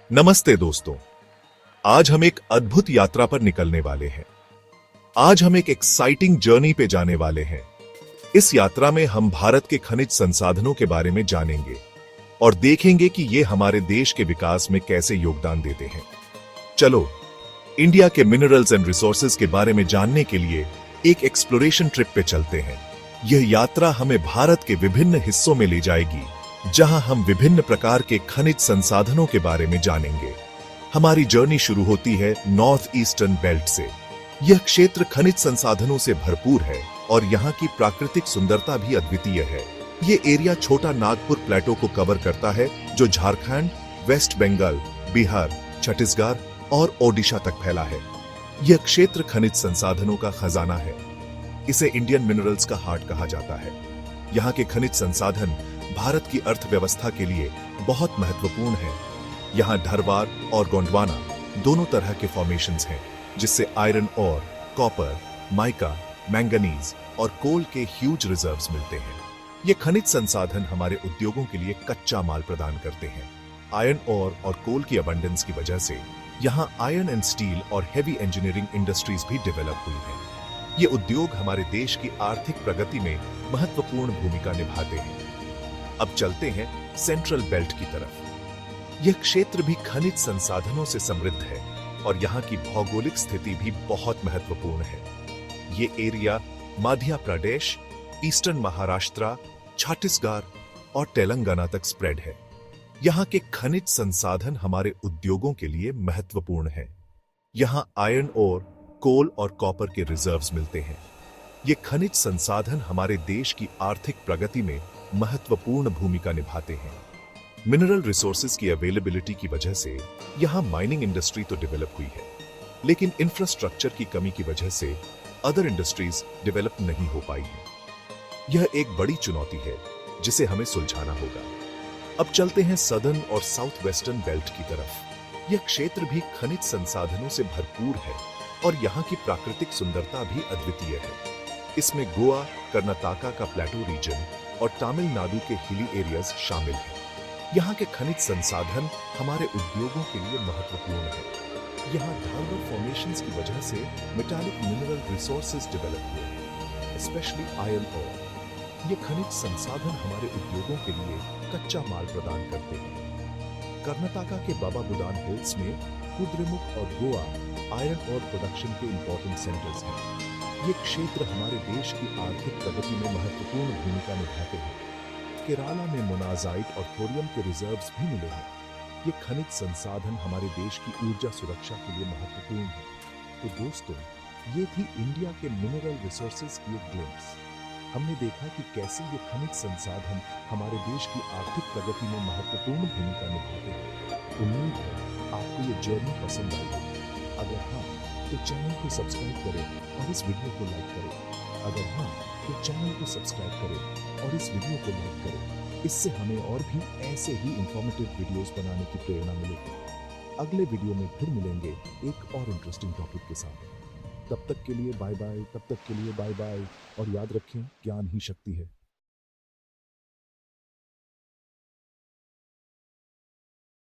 नमस्ते दोस्तों। आज हम एक अद्भुत यात्रा पर निकलने वाले हैं। आज हम एक एक्साइटिंग जर्नी पे जाने वाले हैं। इस यात्रा में हम भारत के खनिज संसाधनों के बारे में जानेंगे और देखेंगे कि ये हमारे देश के विकास में कैसे योगदान देते हैं। चलो, इंडिया के मिनरल्स एंड रिसोर्सेज के बारे में जानने के लिए एक एक्सप्लोरेशन ट्रिप पे चलते हैं। यह यात्रा हमें भारत के विभिन्न हिस्सों में ले जाएगी, जहां हम विभिन्न प्रकार के खनिज संसाधनों के बारे में जानेंगे। हमारी जर्नी शुरू होती है नॉर्थ ईस्टर्न बेल्ट से। यह क्षेत्र खनिज संसाधनों से भरपूर है और यहाँ की प्राकृतिक सुंदरता भी अद्वितीय है। ये एरिया छोटा नागपुर प्लेटो को कवर करता है, जो झारखंड, वेस्ट बंगाल, बिहार, छत्तीसगढ़ और ओडिशा तक फैला है। यह क्षेत्र खनिज संसाधनों का खजाना है। इसे इंडियन मिनरल्स का हार्ट कहा जाता है। यहाँ के खनिज संसाधन भारत की अर्थव्यवस्था के लिए बहुत महत्वपूर्ण है। यहाँ ढरवार और गोंडवाना दोनों तरह के फॉर्मेशंस हैं, जिससे आयरन और कॉपर, माइका, मैंगनीज और कोल के ह्यूज रिजर्व्स मिलते हैं। ये खनिज संसाधन हमारे उद्योगों के लिए कच्चा माल प्रदान करते हैं। आयरन और कोल की अबंडेंस की वजह से यहाँ आयरन एंड स्टील और हेवी इंजीनियरिंग इंडस्ट्रीज भी डेवलप हुई हैं। ये उद्योग हमारे देश की आर्थिक प्रगति में महत्वपूर्ण भूमिका निभाते हैं। अब चलते हैं सेंट्रल बेल्ट की तरफ। यह क्षेत्र भी खनिज संसाधनों से समृद्ध है और यहाँ की भौगोलिक स्थिति भी बहुत महत्वपूर्ण है। ये एरिया मध्य प्रदेश, ईस्टर्न महाराष्ट्र, छत्तीसगढ़ और तेलंगाना तक स्प्रेड है। यहाँ के खनिज संसाधन हमारे उद्योगों के लिए महत्वपूर्ण है। यहाँ आयरन और कोल और कॉपर के रिजर्व्स मिलते हैं। ये खनिज संसाधन हमारे देश की आर्थिक प्रगति में महत्वपूर्ण भूमिका निभाते हैं। मिनरल रिसोर्सेज की अवेलेबिलिटी की वजह से यहाँ माइनिंग इंडस्ट्री तो डेवलप हुई है, लेकिन इंफ्रास्ट्रक्चर की कमी की वजह से अदर इंडस्ट्रीज डेवलप नहीं हो पाई हैं। यह एक बड़ी चुनौती है जिसे हमें सुलझाना होगा। अब चलते हैं सदर्न और साउथ वेस्टर्न बेल्ट की तरफ। यह क्षेत्र भी खनिज संसाधनों से भरपूर है और यहाँ की प्राकृतिक सुंदरता भी अद्वितीय है। इसमें गोवा, कर्नाटका का प्लेटो रीजन और तमिलनाडु के हिली एरियाज शामिल हैं। यहाँ के खनिज संसाधन हमारे उद्योगों के लिए महत्वपूर्ण है। यहाँ ढालवर फॉर्मेशंस की वजह से मेटालिक मिनरल रिसोर्सेज डेवलप हुए हैं, स्पेशली आयरन और। ये खनिज संसाधन हमारे उद्योगों के लिए कच्चा माल प्रदान करते हैं। कर्नाटका के बाबा बुडान हिल्स में कुद्रेमुख और गोवा आयरन और प्रोडक्शन के इंपॉर्टेंट सेंटर्स हैं। ये क्षेत्र हमारे देश की आर्थिक प्रगति में महत्वपूर्ण भूमिका निभाते हैं। केरला में मोनाजाइट और थोरियम के रिजर्व्स भी मिले हैं। ये खनिज संसाधन हमारे देश की ऊर्जा सुरक्षा के लिए महत्वपूर्ण है। तो दोस्तों, ये थी इंडिया के मिनरल रिसोर्सेज की एक ग्लिम्स। हमने देखा कि कैसे ये खनिज संसाधन हमारे देश की आर्थिक प्रगति में महत्वपूर्ण भूमिका निभाते हैं। उम्मीद है आपको ये जर्नी पसंद आई होगी। अगर हाँ, तो चैनल को सब्सक्राइब करें और इस वीडियो को लाइक करें। अगर हाँ, तो चैनल को सब्सक्राइब करें और इस वीडियो को लाइक करें। इससे हमें और भी ऐसे ही इंफॉर्मेटिव वीडियोस बनाने की प्रेरणा मिलेगी। अगले वीडियो में फिर मिलेंगे एक और इंटरेस्टिंग टॉपिक के साथ। तब तक के लिए बाय बाय। और याद रखें, ज्ञान ही शक्ति है।